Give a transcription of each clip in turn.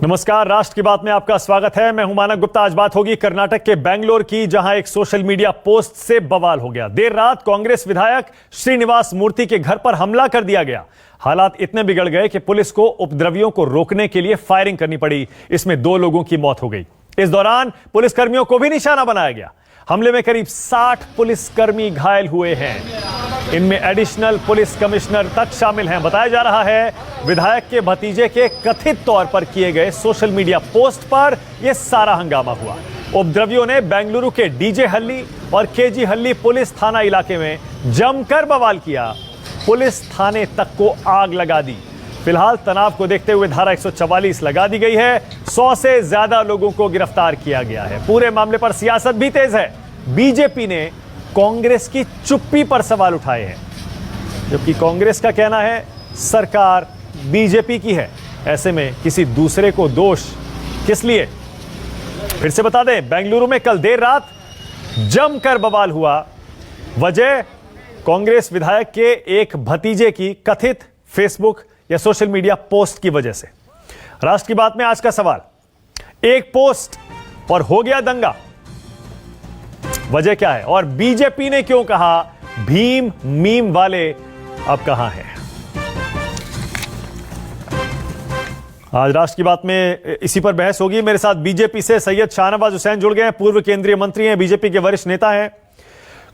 नमस्कार, राष्ट्र की बात में आपका स्वागत है। मैं हूं मानव गुप्ता। आज बात होगी कर्नाटक के बेंगलोर की, जहां एक सोशल मीडिया पोस्ट से बवाल हो गया। देर रात कांग्रेस विधायक श्रीनिवास मूर्ति के घर पर हमला कर दिया गया। हालात इतने बिगड़ गए कि पुलिस को उपद्रवियों को रोकने के लिए फायरिंग करनी पड़ी। इसमें 2 लोगों की मौत हो गई। इस दौरान पुलिसकर्मियों को भी निशाना बनाया गया। हमले में करीब 60 पुलिसकर्मी घायल हुए हैं। इनमें एडिशनल पुलिस कमिश्नर तक शामिल हैं। बताया जा रहा है विधायक के भतीजे के कथित तौर पर किए गए सोशल मीडिया पोस्ट पर यह सारा हंगामा हुआ। उपद्रवियों ने बेंगलुरु के डीजे हल्ली और केजी हल्ली पुलिस थाना इलाके में जमकर बवाल किया। पुलिस थाने तक को आग लगा दी। फिलहाल तनाव को देखते हुए धारा 144 लगा दी गई है। 100 से ज्यादा लोगों को गिरफ्तार किया गया है। पूरे मामले पर सियासत भी तेज है। बीजेपी ने कांग्रेस की चुप्पी पर सवाल उठाए हैं, जबकि कांग्रेस का कहना है सरकार बीजेपी की है। ऐसे में किसी दूसरे को दोष किस लिए? फिर से बता दें, बेंगलुरु में कल देर रात जमकर बवाल हुआ। वजह कांग्रेस विधायक के एक भतीजे की कथित फेसबुक या सोशल मीडिया पोस्ट की वजह से। राष्ट्र की बात में आज का सवाल, एक पोस्ट और हो गया दंगा, वजह क्या है? और बीजेपी ने क्यों कहा भीम मीम वाले अब कहां हैं? आज राष्ट्र की बात में इसी पर बहस होगी। मेरे साथ बीजेपी से सैयद शाहनवाज हुसैन जुड़ गए हैं, पूर्व केंद्रीय मंत्री हैं, बीजेपी के वरिष्ठ नेता हैं।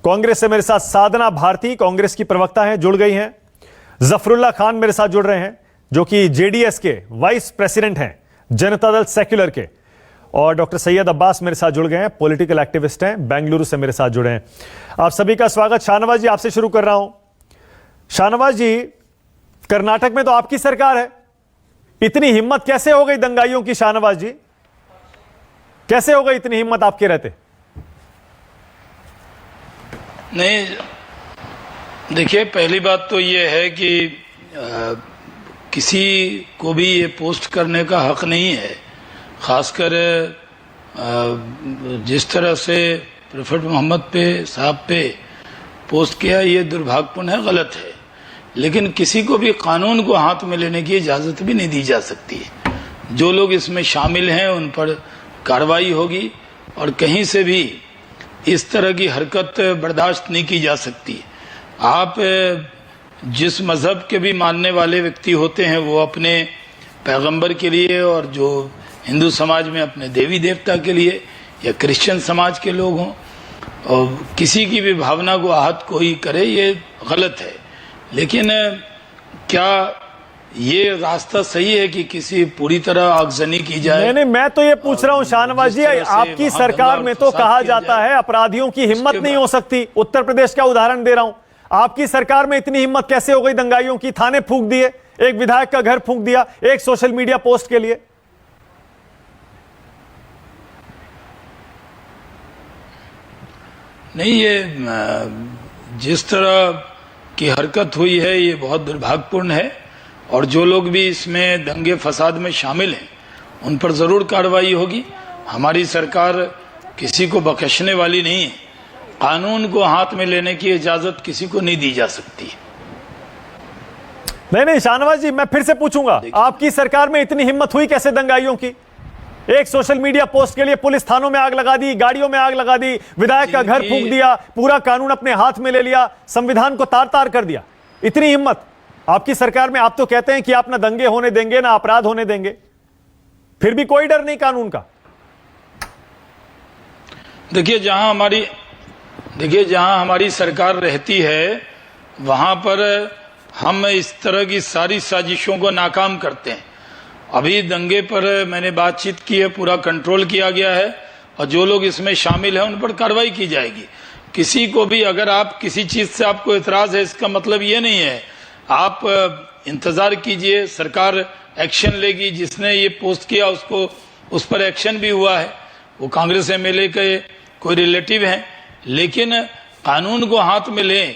कांग्रेस से मेरे साथ साधना भारती, कांग्रेस की प्रवक्ता हैं, जुड़ गई हैं। जफरुल्लाह खान मेरे साथ जुड़ रहे हैं, जो कि जेडीएस के वाइस प्रेसिडेंट हैं, जनता दल सेक्युलर के। और डॉक्टर सैयद अब्बास मेरे साथ जुड़ गए हैं, पॉलिटिकल एक्टिविस्ट हैं, बेंगलुरु से मेरे साथ जुड़े हैं। आप सभी का स्वागत। शाहनवाज जी, आपसे शुरू कर रहा हूं। शाहनवाज जी, कर्नाटक में तो आपकी सरकार है, इतनी हिम्मत कैसे हो गई दंगाइयों की? शाहनवाज जी, कैसे हो गई इतनी हिम्मत आपके रहते? नहीं, देखिए, पहली बात तो यह है कि किसी को भी ये पोस्ट करने का हक नहीं है। खासकर जिस तरह से प्रोफेट मोहम्मद साहब पे पोस्ट किया, ये दुर्भाग्यपूर्ण है, गलत है। लेकिन किसी को भी कानून को हाथ में लेने की इजाज़त भी नहीं दी जा सकती है। जो लोग इसमें शामिल हैं उन पर कार्रवाई होगी और कहीं से भी इस तरह की हरकत बर्दाश्त नहीं की जा सकती। आप जिस मज़हब के भी मानने वाले व्यक्ति होते हैं, वो अपने पैगंबर के लिए, और जो हिंदू समाज में अपने देवी देवता के लिए, या क्रिश्चियन समाज के लोग हों, और किसी की भी भावना को आहत कोई करे, ये गलत है। लेकिन क्या ये रास्ता सही है कि किसी पूरी तरह आगजनी की जाए? नहीं, मैं तो ये पूछ रहा हूं शाहनवाज जी, आपकी सरकार में तो कहा जाता है अपराधियों की हिम्मत नहीं हो सकती। उत्तर प्रदेश का उदाहरण दे रहा हूं। आपकी सरकार में इतनी हिम्मत कैसे हो गई दंगाइयों की? थाने फूंक दिए, एक विधायक का घर फूंक दिया एक सोशल मीडिया पोस्ट के लिए। नहीं, ये जिस तरह की हरकत हुई है ये बहुत दुर्भाग्यपूर्ण है, और जो लोग भी इसमें दंगे फसाद में शामिल हैं उन पर जरूर कार्रवाई होगी। हमारी सरकार किसी को बख्शने वाली नहीं है। कानून को हाथ में लेने की इजाजत किसी को नहीं दी जा सकती। नहीं शाहनवाज जी, मैं फिर से पूछूंगा, आपकी सरकार में इतनी हिम्मत हुई कैसे दंगाइयों की? एक सोशल मीडिया पोस्ट के लिए पुलिस थानों में आग लगा दी, गाड़ियों में आग लगा दी, विधायक का घर फूंक दिया, पूरा कानून अपने हाथ में ले लिया, संविधान को तार तार कर दिया। इतनी हिम्मत आपकी सरकार में? आप तो कहते हैं कि आप ना दंगे होने देंगे ना अपराध होने देंगे, फिर भी कोई डर नहीं कानून का। देखिए, जहां हमारी सरकार रहती है वहां पर हम इस तरह की सारी साजिशों को नाकाम करते हैं। अभी दंगे पर मैंने बातचीत की है, पूरा कंट्रोल किया गया है, और जो लोग इसमें शामिल हैं उन पर कार्रवाई की जाएगी। किसी को भी, अगर आप किसी चीज से आपको इतराज है, इसका मतलब ये नहीं है, आप इंतजार कीजिए, सरकार एक्शन लेगी। जिसने ये पोस्ट किया उसको, उस पर एक्शन भी हुआ है, वो कांग्रेस एमएलए के कोई रिलेटिव हैं। लेकिन कानून को हाथ में लें,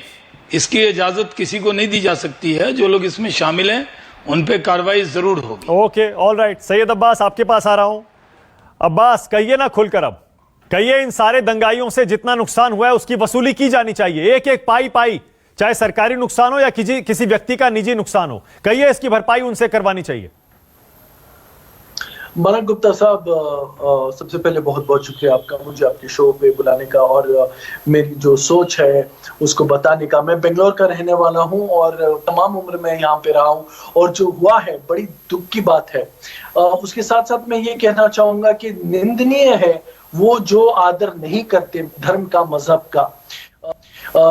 इसकी इजाजत किसी को नहीं दी जा सकती है। जो लोग इसमें शामिल हैं उन पे कार्रवाई जरूर होगी। Okay, all right. Syed Abbas, आपके पास आ रहा हूं। अब्बास, कहिए ना खुलकर, अब कहिए, इन सारे दंगाइयों से जितना नुकसान हुआ है उसकी वसूली की जानी चाहिए, एक एक पाई पाई, चाहे सरकारी नुकसान हो या किसी व्यक्ति का निजी नुकसान हो। कहिए इसकी भरपाई उनसे करवानी चाहिए। मनक गुप्ता साहब, सबसे पहले बहुत बहुत शुक्रिया आपका मुझे आपके शो पे बुलाने का और मेरी जो सोच है उसको बताने का। मैं बेंगलोर का रहने वाला हूं और तमाम उम्र में यहाँ पे रहा हूं और जो हुआ है बड़ी दुख की बात है। उसके साथ साथ मैं ये कहना चाहूंगा कि निंदनीय है वो जो आदर नहीं करते धर्म का, मजहब का,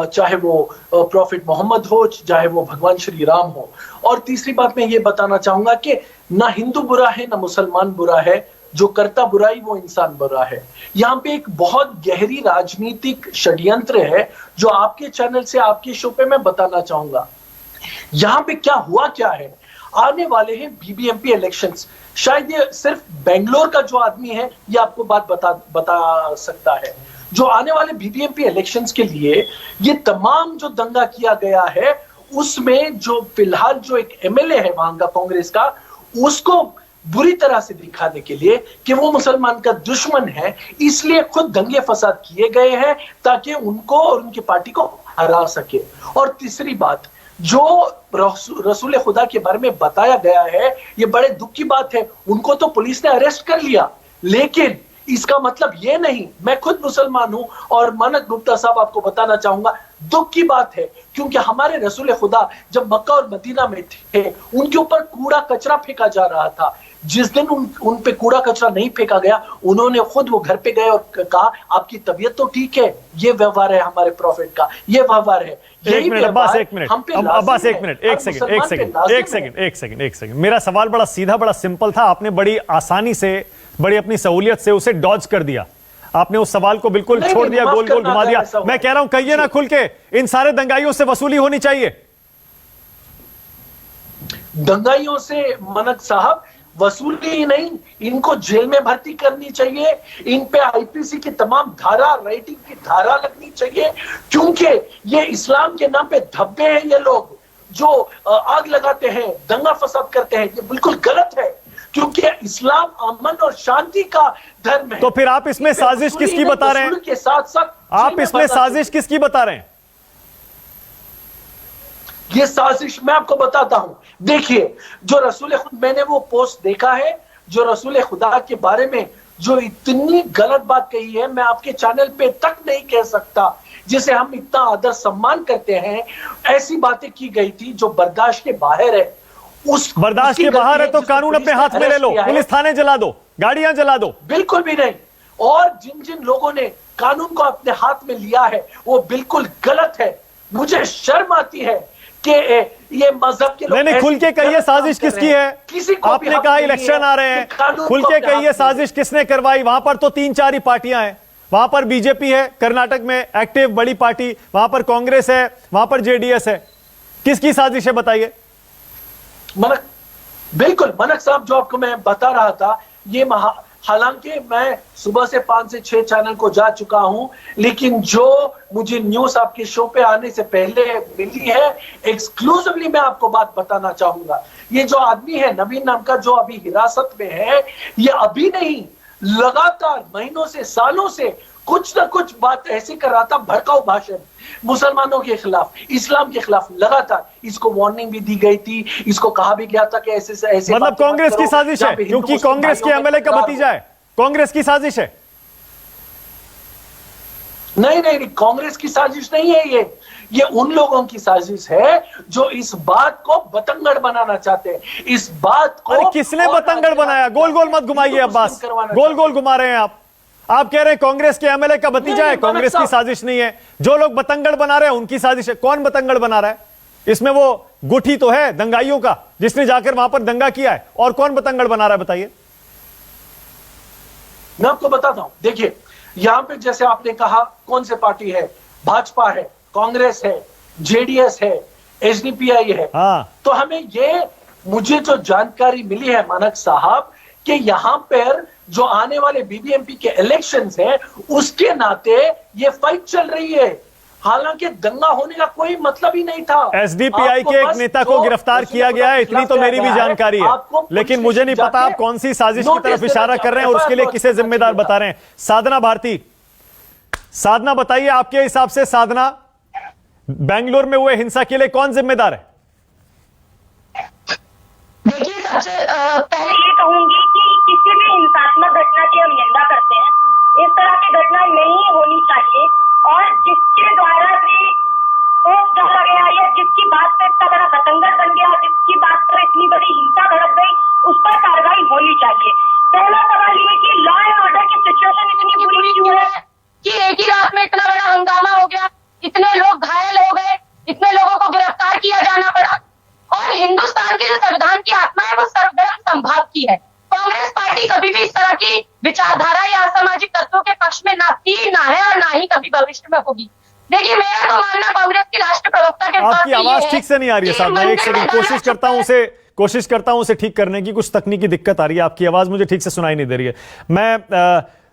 चाहे वो प्रॉफिट मोहम्मद हो, चाहे वो भगवान श्री राम हो। और तीसरी बात मैं ये बताना चाहूंगा कि ना हिंदू बुरा है ना मुसलमान बुरा है, जो करता बुराई वो इंसान बुरा है। यहाँ पे एक बहुत गहरी राजनीतिक षड्यंत्र है जो आपके चैनल से, आपके शो पे मैं बताना चाहूंगा। यहाँ पे क्या हुआ क्या है, आने वाले हैं बीबीएमपी इलेक्शंस। शायद ये सिर्फ बेंगलोर का जो आदमी है ये आपको बात बता सकता है। जो आने वाले बीबीएमपी इलेक्शंस के लिए ये तमाम जो दंगा किया गया है उसमें जो फिलहाल जो एक एमएलए है वहां का कांग्रेस का, उसको बुरी तरह से दिखाने के लिए कि वो मुसलमान का दुश्मन है, इसलिए खुद दंगे फसाद किए गए हैं ताकि उनको और उनकी पार्टी को हरा सके। और तीसरी बात, जो रसूल खुदा के बारे में बताया गया है ये बड़े दुख की बात है। उनको तो पुलिस ने अरेस्ट कर लिया, लेकिन इसका मतलब ये नहीं, मैं खुद मुसलमान हूं और मनक गुप्ता साहब आपको बताना चाहूंगा दुख की बात है क्योंकि हमारे रसूल खुदा जब मक्का और मदीना में थे उनके ऊपर कूड़ा कचरा फेंका जा रहा था। जिस दिन उन पे कूड़ा कचरा नहीं फेंका गया उन्होंने खुद वो घर पे गए और कहा आपकी तबीयत तो ठीक है। ये व्यवहार है हमारे प्रॉफिट का, ये व्यवहार है। एक मिनट अब्बास, एक सेकंड। मेरा सवाल बड़ा सीधा, बड़ा सिंपल था। आपने बड़ी आसानी से, बड़ी अपनी सहूलियत से उसे डॉज कर दिया। आपने उस सवाल को बिल्कुल छोड़ दिया, गोल गोल घुमा दिया। मैं कह रहा हूं कहिए ना खुल के, इन सारे दंगाइयों से वसूली होनी चाहिए। दंगाइयों से मनक साहब वसूली ही नहीं, इनको जेल में भर्ती करनी चाहिए। इन पे आईपीसी की तमाम धारा, रेटिंग की धारा लगनी चाहिए क्योंकि ये इस्लाम के नाम पे धब्बे हैं। ये लोग जो आग लगाते हैं, दंगा फसाद करते हैं, ये बिल्कुल गलत है क्योंकि इस्लाम अमन और शांति का धर्म है। तो फिर आप इसमें साजिश किसकी बता रहे हैं? के साथ साथ आप इसमें साजिश किसकी बता रहे हैं? ये साजिश मैं आपको बताता हूं। देखिए, जो रसूल खुदा, मैंने वो पोस्ट देखा है जो रसूल खुदा के बारे में जो इतनी गलत बात कही है, मैं आपके चैनल पे तक नहीं कह सकता, जिसे हम इतना आदर सम्मान करते हैं। ऐसी बातें की गई थी जो बर्दाश्त के बाहर है। उस बर्दाश्त के बाहर है तो कानून अपने हाथ में ले लो, पुलिस थाने जला दो, गाड़ियां जला दो। बिल्कुल भी नहीं। और जिन जिन लोगों ने कानून को अपने हाथ में लिया है वो बिल्कुल गलत है। मुझे शर्म आती है कि ये मजहब के लोग नहीं, खुल के कहिए साजिश किसकी है? आपने कहा इलेक्शन आ रहे हैं, खुल के कहिए साजिश किसने करवाई? वहां पर तो 3-4 ही पार्टियां हैं। वहां पर बीजेपी है कर्नाटक में एक्टिव बड़ी पार्टी, वहां पर कांग्रेस है, वहां पर जेडीएस है। किसकी साजिश है बताइए? मनक, बिल्कुल मनक साहब, जो आपको मैं बता रहा था, ये हालांकि मैं सुबह से 5 से 6 चैनल को जा चुका हूं, लेकिन जो मुझे न्यूज आपके शो पे आने से पहले मिली है, एक्सक्लूसिवली मैं आपको बात बताना चाहूंगा। ये जो आदमी है नवीन नाम का, जो अभी हिरासत में है, ये अभी नहीं, लगातार महीनों से, सालों से कुछ ना कुछ बात ऐसी कर रहा था, भड़काऊ भाषण मुसलमानों के खिलाफ, इस्लाम के खिलाफ। लगातार इसको वार्निंग भी दी गई थी, इसको कहा भी गया था कि ऐसे मतलब कांग्रेस की साजिश है, क्योंकि कांग्रेस के एमएलए का भतीजा है। कांग्रेस की साजिश है? नहीं, कांग्रेस की साजिश नहीं है। ये उन लोगों की साजिश है जो इस बात को बतंगड़ बनाना चाहते हैं। इस बात को किसने बतंगड़ बनाया? गोल गोल मत घुमाइए अब्बास, गोल गोल घुमा रहे हैं आप कह रहे हैं कांग्रेस के एमएलए का भतीजा है। कांग्रेस की साजिश नहीं है। जो लोग बतंगड़ बना रहे हैं उनकी साजिश है। कौन बतंगड़ बना रहा है इसमें? वो गुठी तो है दंगाइयों का, जिसने जाकर वहां पर दंगा किया है। और कौन बतंगड़ बना रहा है बताइए? मैं आपको बताता हूं। देखिए, यहां पे जैसे आपने कहा कौन से पार्टी है, भाजपा है, कांग्रेस है, जेडीएस है, एसडीपीआई है। तो हमें ये, मुझे जो जानकारी मिली है मानक साहब, कि यहां पर जो आने वाले बीबीएमपी के इलेक्शंस हैं उसके नाते ये फाइट चल रही है। हालांकि दंगा होने का कोई मतलब ही नहीं था। एसडीपीआई के एक नेता को गिरफ्तार किया गया है, इतनी तो मेरी भी जानकारी है, लेकिन मुझे नहीं पता आप कौन सी साजिश की तरफ इशारा कर रहे हैं और उसके लिए किसे जिम्मेदार बता रहे हैं। साधना भारती, साधना बताइए, आपके हिसाब से साधना, बेंगलुरु में हुए हिंसा के लिए कौन जिम्मेदार है? देखिए, सबसे पहले ये कहूंगी कि किसी हिंसात्मक घटना की हम निंदा करते हैं। इस तरह की घटना नहीं होनी चाहिए और जिसके द्वारा भी पोस्ट डाला गया या जिसकी बात पे इतना बड़ा बतंगड़ बन गया, जिसकी बात पर इतनी बड़ी हिंसा भड़क गई, उस पर कार्रवाई होनी चाहिए। पहला सवाल ये कि लॉ एंड ऑर्डर की सिचुएशन इतनी बुरी क्यों है कि एक ही रात में इतना बड़ा हंगामा हो गया, इतने लोग घायल हो गए, इतने लोगों को गिरफ्तार किया जाना पड़ा। और हिंदुस्तान के जो संविधान की आत्मा है वो सर्वधर्म संभाव की है। कांग्रेस पार्टी कभी भी इस तरह की विचारधारा या असामाजिक तत्वों के पक्ष में ना थी, ना है और ना ही कभी भविष्य में होगी। देखिए, मेरा तो मानना कांग्रेस की राष्ट्रीय प्रवक्ता के आपकी आवाज ठीक से नहीं आ रही है साहब। मैं एक सेकंड कोशिश करता हूं उसे ठीक करने की। कुछ तकनीकी दिक्कत आ रही है, आपकी आवाज मुझे ठीक से सुनाई नहीं दे रही है। मैं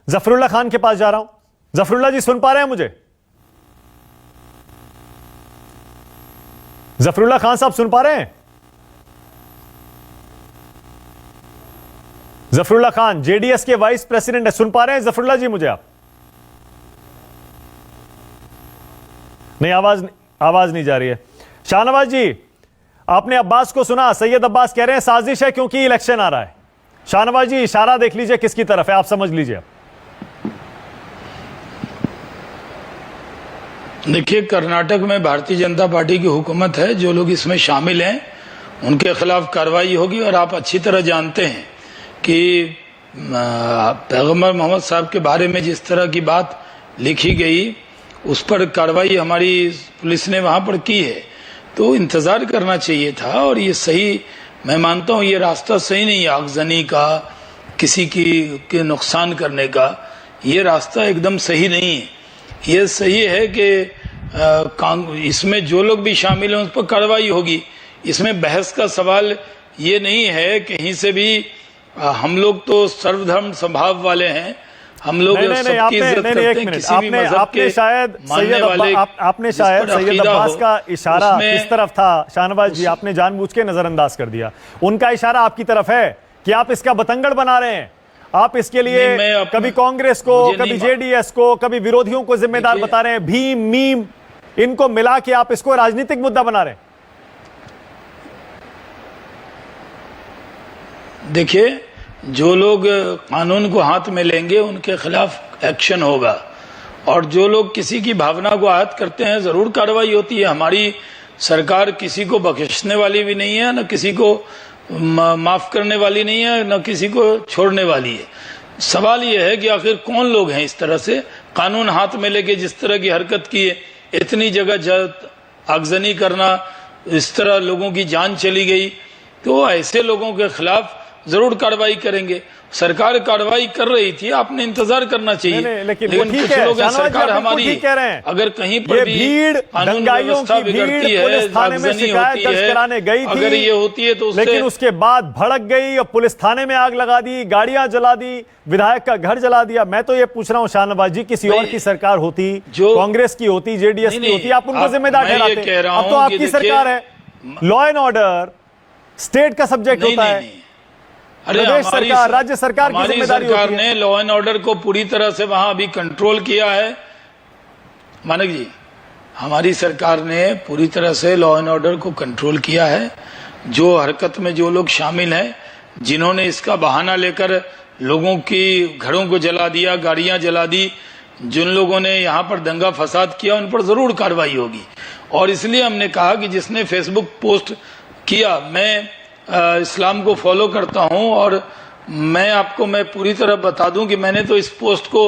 जफरुल्लाह खान के पास जा रहा हूं। जफरुल्लाह जी, सुन पा रहे हैं मुझे? जफरुल्लाह खान साहब सुन पा रहे हैं? जफरुल्लाह खान जेडीएस के वाइस प्रेसिडेंट है, सुन पा रहे हैं जफरुल्लाह जी मुझे? आप नहीं, आवाज नहीं जा रही है। शाहनवाज जी, आपने अब्बास को सुना? सैयद अब्बास कह रहे हैं साजिश है क्योंकि इलेक्शन आ रहा है। शाहनवाज जी, इशारा देख लीजिए किसकी तरफ है, आप समझ लीजिए। देखिए, कर्नाटक में भारतीय जनता पार्टी की हुकूमत है। जो लोग इसमें शामिल हैं उनके खिलाफ कार्रवाई होगी। और आप अच्छी तरह जानते हैं कि पैगंबर मोहम्मद साहब के बारे में जिस तरह की बात लिखी गई, उस पर कार्रवाई हमारी पुलिस ने वहां पर की है। तो इंतजार करना चाहिए था। और ये सही, मैं मानता हूं ये रास्ता सही नहीं है आगजनी का, किसी के नुकसान करने का। ये रास्ता एकदम सही नहीं है। ये सही है कि इसमें जो लोग भी शामिल हैं उस पर कार्रवाई होगी। इसमें बहस का सवाल ये नहीं है। कहीं से भी हम लोग तो सर्वधर्म स्वभाव वाले हैं। हम लोग सबकी इज्जत करते हैं। किसी भी मजहब के मानने वाले, आपने शायद सैयद अब्बास का इशारा किस तरफ था शाहनवाज जी, आपने जानबूझ के नजरअंदाज कर दिया। उनका इशारा आपकी तरफ है कि आप इसका बतंगड़ बना रहे हैं। आप इसके लिए कभी कांग्रेस को, कभी जेडीएस को, कभी विरोधियों को जिम्मेदार बता रहे हैं। भीम, मीम, इनको मिला के आप इसको राजनीतिक मुद्दा बना रहे हैं। देखिए, जो लोग कानून को हाथ में लेंगे उनके खिलाफ एक्शन होगा। और जो लोग किसी की भावना को आहत करते हैं, जरूर कार्रवाई होती है। हमारी सरकार किसी को बख्शने वाली भी नहीं है, न किसी को माफ करने वाली नहीं है, न किसी को छोड़ने वाली है। सवाल यह है कि आखिर कौन लोग हैं इस तरह से कानून हाथ में लेके जिस तरह की हरकत की है, इतनी जगह आगजनी करना, इस तरह लोगों की जान चली गई। तो ऐसे लोगों के खिलाफ जरूर कार्रवाई करेंगे। सरकार कार्रवाई कर रही थी, आपने इंतजार करना चाहिए। लेकिन कुछ लोग हैं, सरकार हमारी अगर कहीं पर भी कानून व्यवस्था बिगड़ती है, आगजनी होती है, अगर ये होती है तो लेकिन उसके बाद भड़क गई और पुलिस थाने में आग लगा दी, गाड़ियां जला दी, विधायक का घर जला दिया। मैं तो ये पूछ रहा हूँ शाहनवाज जी, किसी और की सरकार होती, कांग्रेस की होती, जेडीएस की होती, आप उनको जिम्मेदार ठहराते। अब तो आपकी सरकार है। लॉ एंड ऑर्डर स्टेट का सब्जेक्ट होता है। अरे सरकार, राज्य सरकार की जिम्मेदारी सरकार ने लॉ एंड ऑर्डर को पूरी तरह से वहां अभी कंट्रोल किया है। मानक जी, हमारी सरकार ने पूरी तरह से लॉ एंड ऑर्डर को कंट्रोल किया है। जो हरकत में जो लोग शामिल हैं, जिन्होंने इसका बहाना लेकर लोगों की घरों को जला दिया, गाड़ियां जला दी, जिन लोगों ने यहाँ पर दंगा फसाद किया, उन पर जरूर कार्रवाई होगी। और इसलिए हमने कहा कि जिसने फेसबुक पोस्ट किया, मैं इस्लाम को फॉलो करता हूं और मैं पूरी तरह बता दूं कि मैंने तो इस पोस्ट को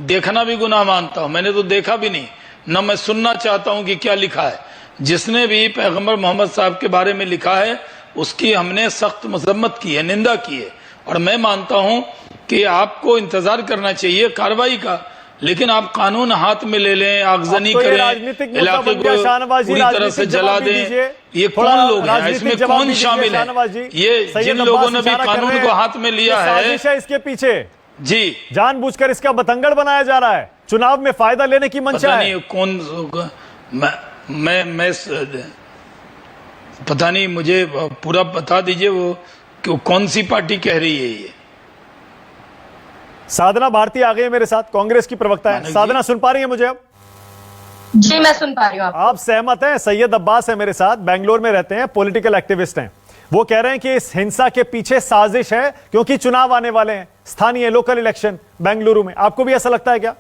देखना भी गुनाह मानता हूं। मैंने तो देखा भी नहीं, न मैं सुनना चाहता हूं कि क्या लिखा है। जिसने भी पैगंबर मोहम्मद साहब के बारे में लिखा है उसकी हमने सख्त मजम्मत की है, निंदा की है। और मैं मानता हूं कि आपको इंतजार करना चाहिए कार्रवाई का, लेकिन आप कानून हाथ में ले लें, आगजनी करें, इलाके को पूरी तरह से जला दें। ये कौन लोग हैं, इसमें कौन शामिल है? ये जिन लोगों ने भी कानून को हाथ में लिया है, इसके पीछे जी जानबूझकर इसका बतंगड़ बनाया जा रहा है, चुनाव में फायदा लेने की मंशा है। नहीं कौन, मैं पता नहीं, मुझे पूरा बता दीजिए वो कौन सी पार्टी कह रही है। ये साधना भारती आ गई है मेरे साथ, कांग्रेस की प्रवक्ता है। साधना सुन पा रही है मुझे अब? जी मैं सुन पा रही हूँ। आप सहमत हैं? सैयद अब्बास है मेरे साथ, बेंगलोर में रहते हैं, पॉलिटिकल एक्टिविस्ट हैं। वो कह रहे हैं कि इस हिंसा के पीछे साजिश है क्योंकि चुनाव आने वाले हैं। स्थानीय लोकल इलेक्शन बेंगलुरु में। आपको भी ऐसा लगता है क्या?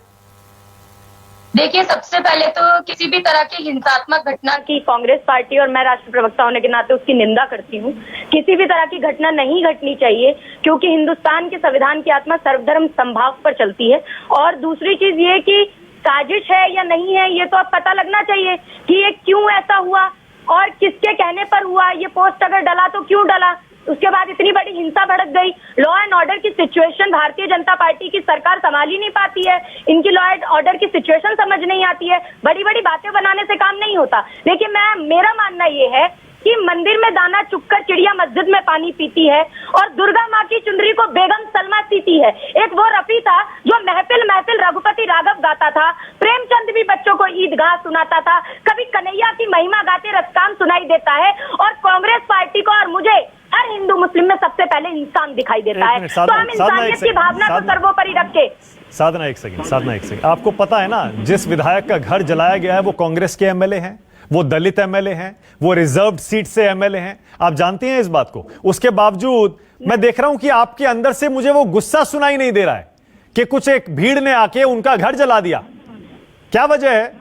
देखिए, सबसे पहले तो किसी भी तरह की हिंसात्मक घटना की कांग्रेस पार्टी और मैं राष्ट्रीय प्रवक्ता होने के नाते उसकी निंदा करती हूँ। किसी भी तरह की घटना नहीं घटनी चाहिए, क्योंकि हिंदुस्तान के संविधान की आत्मा सर्वधर्म समभाव पर चलती है। और दूसरी चीज ये कि साजिश है या नहीं है, ये तो अब पता लगना चाहिए कि ये क्यों ऐसा हुआ और किसके कहने पर हुआ। ये पोस्ट अगर डला तो क्यों डला, उसके बाद इतनी बड़ी हिंसा भड़क गई। लॉ एंड ऑर्डर की सिचुएशन भारतीय जनता पार्टी की सरकार संभाल ही नहीं पाती है, इनकी लॉ एंड ऑर्डर की सिचुएशन समझ नहीं आती है। बड़ी बड़ी बातें बनाने से काम नहीं होता। लेकिन मेरा मानना ये है कि मंदिर में दाना चुगकर चिड़िया मस्जिद में पानी पीती है और दुर्गा माँ की चुनरी को बेगम सलमा सीती है। एक वो रफी था जो महफिल महफिल रघुपति राघव गाता था, प्रेमचंद भी बच्चों को ईदगाह सुनाता था, कभी कन्हैया की महिमा गाते रसकाम सुनाई देता है। और कांग्रेस पार्टी को और मुझे हर हिंदू मुस्लिम में सबसे पहले इंसान दिखाई देता है। तो हम इंसानियत की भावना को सर्वोपरि रखे। साधना एक सेकंड। आपको पता है ना, जिस विधायक का घर जलाया गया है वो कांग्रेस के एमएलए हैं, वो दलित एमएलए हैं, वो रिजर्व्ड सीट से एमएलए हैं। आप जानती हैं इस बात को। उसके बावजूद मैं देख रहा हूं कि आपके अंदर से मुझे वो गुस्सा सुनाई नहीं दे रहा है कि कुछ एक भीड़ ने आके उनका घर जला दिया। क्या वजह है?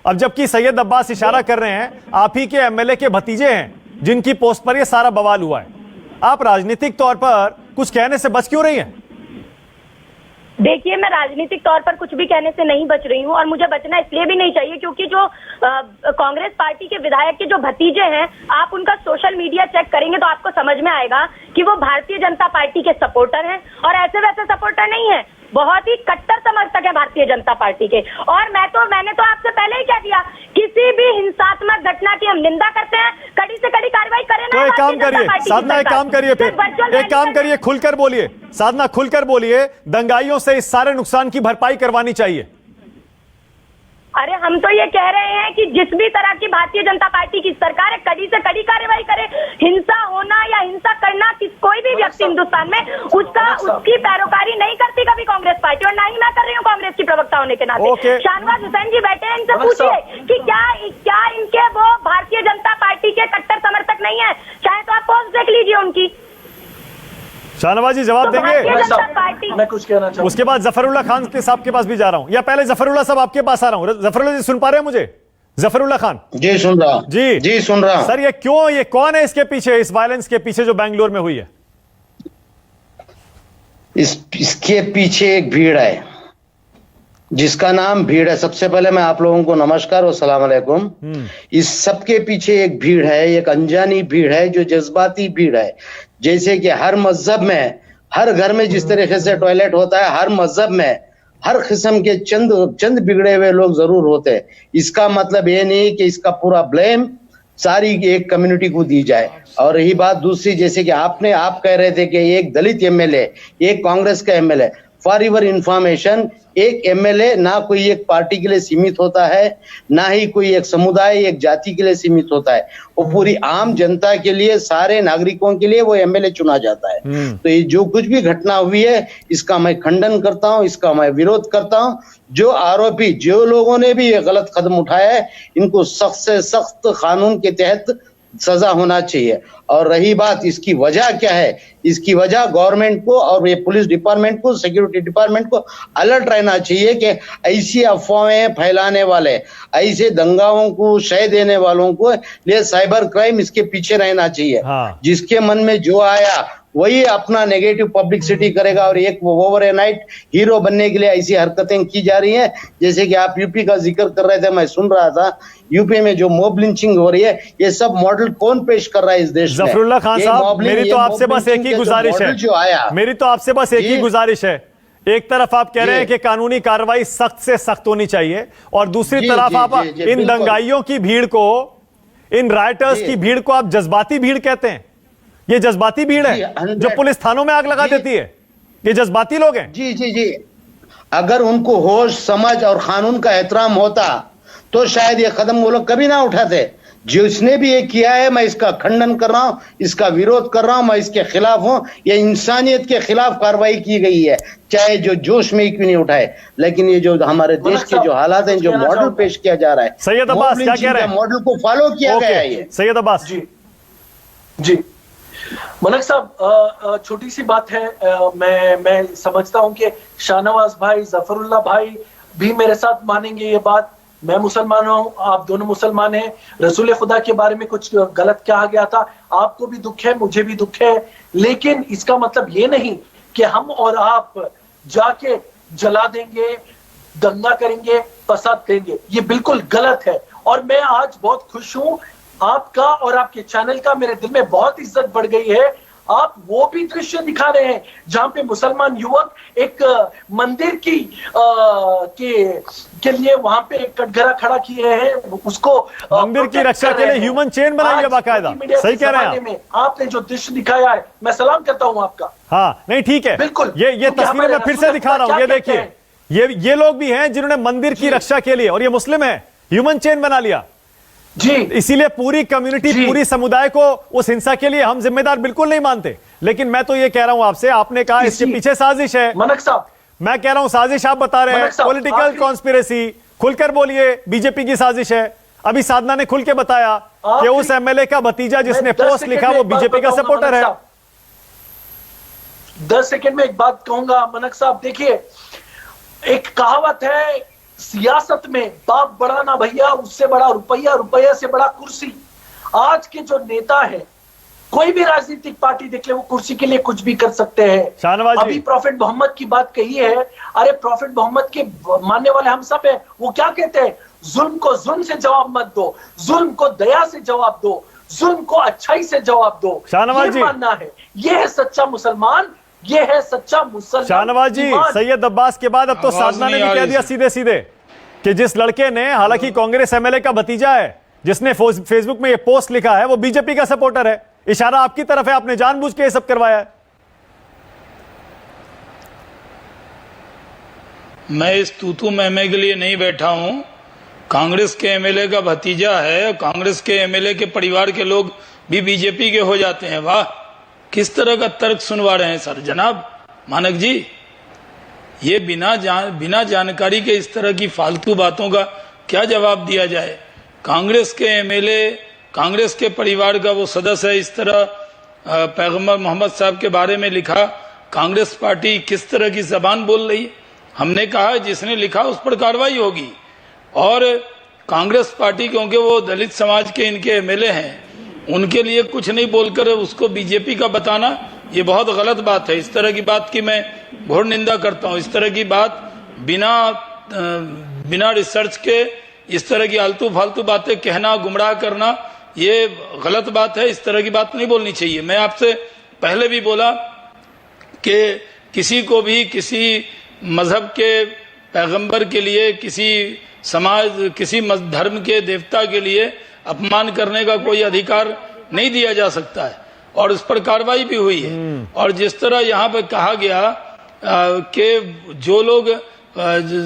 अब जबकि सैयद अब्बास इशारा कर रहे हैं आप ही के एमएलए के भतीजे हैं जिनकी पोस्ट पर यह सारा बवाल हुआ है। आप राजनीतिक तौर पर कुछ कहने से बच क्यों रही हैं? देखिए, मैं राजनीतिक तौर पर कुछ भी कहने से नहीं बच रही हूँ और मुझे बचना इसलिए भी नहीं चाहिए क्योंकि जो कांग्रेस पार्टी के विधायक के जो भतीजे हैं, आप उनका सोशल मीडिया चेक करेंगे तो आपको समझ में आएगा कि वो भारतीय जनता पार्टी के सपोर्टर हैं और ऐसे वैसे सपोर्टर नहीं है, बहुत ही कट्टर समर्थक है भारतीय जनता पार्टी के। और मैंने तो आपसे पहले ही कह दिया, किसी भी हिंसात्मक घटना की हम निंदा करते हैं, कड़ी से कड़ी कार्रवाई करें। तो एक काम करिए साधना, एक काम करिए, फिर एक काम करिए, खुलकर बोलिए साधना, खुलकर बोलिए। दंगाइयों से इस सारे नुकसान की भरपाई करवानी चाहिए। अरे हम तो ये कह रहे हैं कि जिस भी तरह की भारतीय जनता पार्टी की सरकार है, कड़ी से कड़ी कार्रवाई करे। हिंसा होना या हिंसा करना कोई भी व्यक्ति हिंदुस्तान में उसकी पैरोकारी नहीं करती कभी कांग्रेस पार्टी, और ना ही मैं कर रही हूँ कांग्रेस की प्रवक्ता होने के नाते। शाहनवाज हुसैन जी बैठे हैं, इनसे पूछिए कि क्या इनके वो भारतीय जनता पार्टी के कट्टर समर्थक नहीं है? चाहे तो आप पोस्ट देख लीजिए उनकी। शाहनवाज जी जवाब देंगे। मैं कुछ कहना चाहूँ। उसके बाद जफरुल्लाह खान के साहब के पास भी जा रहा हूं, या पहले जफरुल्लाह साहब आपके पास आ रहा हूं। जफरुल्लाह जी सुन पा रहे हैं मुझे? जफरुल्लाह खान जी सुन रहा हूं। जी सुन रहा हूं। सर, ये कौन है इसके पीछे, इस वायलेंस के पीछे जो बेंगलोर में हुई है? इसके पीछे एक भीड़ है जिसका नाम भीड़ है। सबसे पहले मैं आप लोगों को नमस्कार और सलाम अलैकुम। इस सबके पीछे एक भीड़ है, एक अनजानी भीड़ है जो जज्बाती भीड़ है। जैसे कि हर मजहब में, हर घर में जिस तरीके से टॉयलेट होता है, हर मजहब में हर किस्म के चंद बिगड़े हुए लोग जरूर होते हैं। इसका मतलब ये नहीं कि इसका पूरा ब्लेम सारी एक कम्युनिटी को दी जाए। और रही बात दूसरी, जैसे कि आप कह रहे थे कि एक दलित एमएलए, एक कांग्रेस का एमएलए, फॉर यूर इंफॉर्मेशन, एक एमएलए ना कोई एक पार्टी के लिए सीमित होता है, ना ही कोई एक समुदाय, एक जाति के लिए सीमित होता है। वो पूरी आम जनता के लिए, सारे नागरिकों के लिए वो एमएलए चुना जाता है। तो ये जो कुछ भी घटना हुई है, इसका मैं खंडन करता हूं, इसका मैं विरोध करता हूं। जो आरोपी, जो लोगों ने भी ये गलत कदम उठाया है, इनको सख्त से सख्त कानून के तहत सजा होना चाहिए। और रही बात इसकी वजह क्या है, इसकी वजह गवर्नमेंट को और ये पुलिस डिपार्टमेंट को, सिक्योरिटी डिपार्टमेंट को अलर्ट रहना चाहिए कि ऐसी अफवाहें फैलाने वाले, ऐसे दंगाओं को शय देने वालों को लिए साइबर क्राइम इसके पीछे रहना चाहिए। जिसके मन में जो आया वही अपना नेगेटिव पब्लिसिटी करेगा और एक ओवर ए नाइट हीरो बनने के लिए ऐसी हरकतें की जा रही हैं। जैसे कि आप यूपी का जिक्र कर रहे थे, मैं सुन रहा था, यूपी में जो मॉब लिंचिंग हो रही है, ये सब मॉडल कौन पेश कर रहा है इस देश में? जफरुल्लाह खान साहब, मेरी तो आपसे बस एक ही गुजारिश है, मेरी तो आपसे बस एक ही गुजारिश है। एक तरफ आप कह रहे हैं कि कानूनी कार्रवाई सख्त से सख्त होनी चाहिए, और दूसरी तरफ आप इन दंगाइयों की भीड़ को, इन राइटर्स की भीड़ को आप जज्बाती भीड़ कहते हैं। ये जज्बाती भीड़ है जो पुलिस थानों में आग लगा देती है। ये जज्बाती लोग हैं। जी। अगर उनको होश, समझ और कानून का एहतराम होता तो शायद ये कदम वो लोग कभी ना उठाते। जिसने भी ये किया है, मैं इसका खंडन कर रहा हूं, इसका विरोध कर रहा हूं, मैं इसके खिलाफ हूं। ये इंसानियत के खिलाफ कार्रवाई की गई है, चाहे जो जोश में क्यों नहीं उठाए। लेकिन ये जो हमारे देश के जो हालात हैं, जो मॉडल पेश किया जा रहा है, सैयद अब्बास क्या कह रहे हैं? मॉडल को फॉलो किया गया है। सैयद अब्बास जी मनक साहब, छोटी सी बात है। मैं समझता हूं कि शाहनवाज भाई, जफरुल्लाह भाई भी मेरे साथ मानेंगे ये बात। मैं मुसलमान हूं, आप दोनों मुसलमान हैं। रसूल खुदा के बारे में कुछ गलत कहा गया था, आपको भी दुख है, मुझे भी दुख है, लेकिन इसका मतलब ये नहीं कि हम और आप जाके जला देंगे, दंगा करेंगे, फसाद देंगे। ये बिल्कुल गलत है। और मैं आज बहुत खुश हूं, आपका और आपके चैनल का मेरे दिल में बहुत इज्जत बढ़ गई है। आप वो भी दृश्य दिखा रहे हैं जहां पे मुसलमान युवक एक मंदिर के लिए वहां पे एक कटघरा खड़ा किए हैं, उसको मंदिर की रक्षा के लिए ह्यूमन चेन बनाई है बाकायदा। सही कह रहे हैं आप। आपने जो दृश्य दिखाया है, मैं सलाम करता हूं आपका। हाँ, नहीं ठीक है, बिल्कुल। ये तस्वीरें मैं फिर से दिखा रहा हूं, ये देखिए, ये लोग भी हैं जिन्होंने मंदिर की रक्षा के लिए, और ये मुस्लिम है, ह्यूमन चेन बना लिया जी। इसीलिए पूरी कम्युनिटी, पूरी समुदाय को उस हिंसा के लिए हम जिम्मेदार बिल्कुल नहीं मानते। लेकिन मैं तो ये कह रहा हूं आपसे, आपने कहा इसके पीछे साजिश है। मनक साहब, मैं कह रहा हूं साजिश आप बता रहे हैं, पॉलिटिकल कॉन्स्पिरेसी। खुलकर बोलिए, बीजेपी की साजिश है। अभी साधना ने खुल के बताया कि उस एमएलए का भतीजा जिसने पोस्ट लिखा वो बीजेपी का सपोर्टर है। 10 सेकंड में एक बात कहूंगा मनक साहब। देखिए, एक कहावत है सियासत में, बाप बड़ा ना भैया, उससे बड़ा रुपया, रुपया से बड़ा कुर्सी। आज के जो नेता है, कोई भी राजनीतिक पार्टी देख ले, वो कुर्सी के लिए कुछ भी कर सकते हैं। अभी प्रॉफेट मोहम्मद की बात कही है, अरे प्रॉफेट मोहम्मद के मानने वाले हम सब हैं। वो क्या कहते हैं? जुल्म को जुल्म से जवाब मत दो, जुल्म को दया से जवाब दो, जुल्म को अच्छाई से जवाब दो। ये मानना है, ये है सच्चा मुसलमान, ये है सच्चा मुसलमान। शाहनवाज जी, सैयद अब्बास के बाद अब तो साधना ने भी कह दिया सीधे सीधे कि जिस लड़के ने, हालांकि कांग्रेस एमएलए का भतीजा है, जिसने फेसबुक में ये पोस्ट लिखा है, वो बीजेपी का सपोर्टर है। इशारा आपकी तरफ है, आपने जानबूझ के ये सब करवाया है। मैं इस तूतू महमे के लिए नहीं बैठा हूं। कांग्रेस के एमएलए का भतीजा है, कांग्रेस के एमएलए के परिवार के लोग भी बीजेपी के हो जाते हैं। वाह, किस तरह का तर्क सुनवा रहे हैं सर जनाब मानक जी। ये बिना जानकारी के इस तरह की फालतू बातों का क्या जवाब दिया जाए। कांग्रेस के एमएलए, कांग्रेस के परिवार का वो सदस्य है, इस तरह पैगंबर मोहम्मद साहब के बारे में लिखा। कांग्रेस पार्टी किस तरह की जबान बोल रही है। हमने कहा जिसने लिखा उस पर कार्रवाई होगी। और कांग्रेस पार्टी, क्योंकि वो दलित समाज के इनके एमएलए हैं, उनके लिए कुछ नहीं बोलकर उसको बीजेपी का बताना, ये बहुत गलत बात है। इस तरह की बात की मैं घोर निंदा करता हूं। इस तरह की बात बिना रिसर्च के इस तरह की आलतू फालतू बातें कहना, गुमराह करना, ये गलत बात है। इस तरह की बात नहीं बोलनी चाहिए। मैं आपसे पहले भी बोला कि किसी को भी किसी मजहब के पैगंबर के लिए, किसी समाज, किसी धर्म के देवता के लिए अपमान करने का कोई अधिकार नहीं दिया जा सकता है, और इस पर कार्रवाई भी हुई है। और जिस तरह यहाँ पे कहा गया कि जो लोग,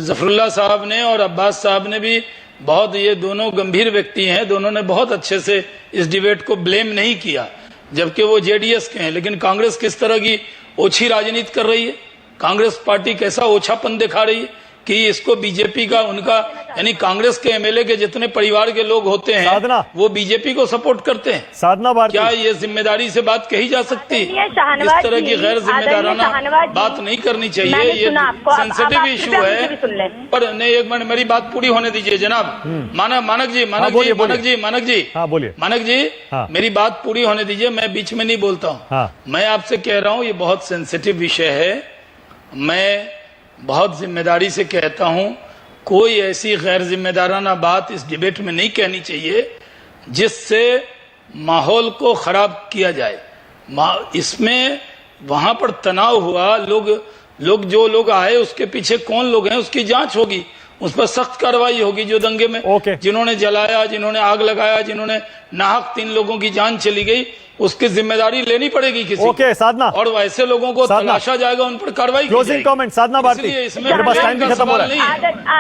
जफरुल्लाह साहब ने और अब्बास साहब ने भी बहुत, ये दोनों गंभीर व्यक्ति हैं, दोनों ने बहुत अच्छे से इस डिबेट को ब्लेम नहीं किया, जबकि वो जेडीएस के हैं। लेकिन कांग्रेस किस तरह की ओछी राजनीति कर रही है, कांग्रेस पार्टी कैसा ओछापन दिखा रही है कि इसको बीजेपी का, उनका यानी कांग्रेस के एमएलए के जितने परिवार के लोग होते हैं वो बीजेपी को सपोर्ट करते हैं। साधना भारती, क्या ये जिम्मेदारी से बात कही जा सकती? इस तरह की गैर जिम्मेदाराना बात नहीं करनी चाहिए। ये सेंसिटिव इशू है। पर नहीं, एक मिनट, मेरी बात पूरी होने दीजिए जनाब। मानक जी, मेरी बात पूरी होने दीजिए, मैं बीच में नहीं बोलता हूँ। मैं आपसे कह रहा हूँ ये बहुत सेंसिटिव विषय है। मैं बहुत जिम्मेदारी से कहता हूं, कोई ऐसी गैर जिम्मेदाराना बात इस डिबेट में नहीं कहनी चाहिए जिससे माहौल को खराब किया जाए। इसमें वहां पर तनाव हुआ, जो लोग आए उसके पीछे कौन लोग हैं उसकी जांच होगी, उस पर सख्त कार्रवाई होगी। जो दंगे में जिन्होंने जलाया, जिन्होंने आग लगाया, जिन्होंने नाहक 3 लोगों की जान चली गई, उसकी जिम्मेदारी लेनी पड़ेगी किसी को। साधना, और वैसे लोगों को तलाशा जाएगा, उन पर कार्रवाई की जाएगी। कमेंट साधना भारती, इसमें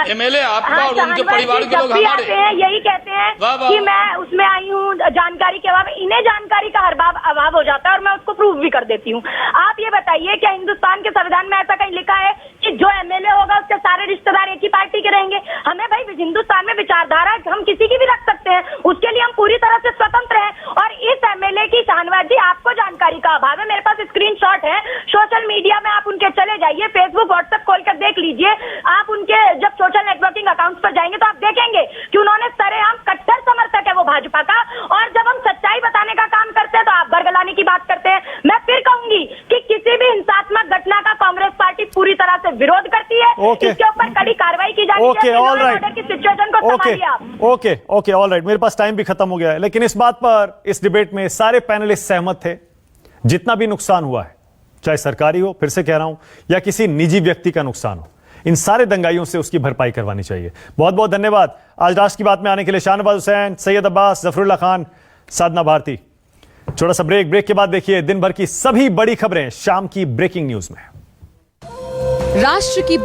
एमएलए आपका और उनके परिवार के लोग हमारे यही कहते हैं कि मैं उसमें आई हूँ जानकारी के अभाव। इन्हें जानकारी का अभाव हो जाता है और मैं उसको प्रूव भी कर देती हूँ। आप ये बताइए, क्या हिंदुस्तान के संविधान में ऐसा कहीं लिखा है कि जो एमएलए होगा उसके साथ सारे रिश्तेदार एक ही पार्टी के रहेंगे। हमें भाई हिंदुस्तान में विचारधारा हम किसी की भी रख सकते हैं, उसके लिए हम पूरी तरह से स्वतंत्र हैं। और इस एमएलए की शाहनवाज जी, आपको जानकारी का अभाव है, मेरे पास स्क्रीनशॉट है, सोशल मीडिया में आप उनके चले जाइए, फेसबुक व्हाट्सएप खोलकर देख लीजिए, आप उनके जब सोशल नेटवर्किंग अकाउंट पर जाएंगे तो आप देखेंगे कि उन्होंने सरेआम कट्टर समर्थक है वो भाजपा का, और जब हम सच्चाई बताने का काम करते हैं तो आप बरगलाने की बात करते हैं। मैं फिर कहूंगी कि किसी भी हिंसात्मक घटना का कांग्रेस पार्टी पूरी तरह से विरोध करती है। इसके ऊपर कड़ी कार्रवाई की जानी चाहिए। ऑल राइट, की सिचुएशन को संभालिए आप। ओके ऑल राइट, मेरे पास टाइम भी खत्म हो गया है, लेकिन इस बात पर इस डिबेट में सारे पैनलिस्ट सहमत थे, जितना भी नुकसान हुआ है, चाहे सरकारी हो, फिर से कह रहा हूं, या किसी निजी व्यक्ति का नुकसान हो, इन सारे दंगाइयों से उसकी भरपाई करवानी चाहिए। बहुत बहुत धन्यवाद आज राष्ट्र की बात में आने के लिए शाहनवाज हुसैन, सैयद अब्बास, जफरुल्लाह खान, साधना भारती। छोटा सा ब्रेक के बाद देखिए दिन भर की सभी बड़ी खबरें शाम की ब्रेकिंग न्यूज में। राष्ट्र की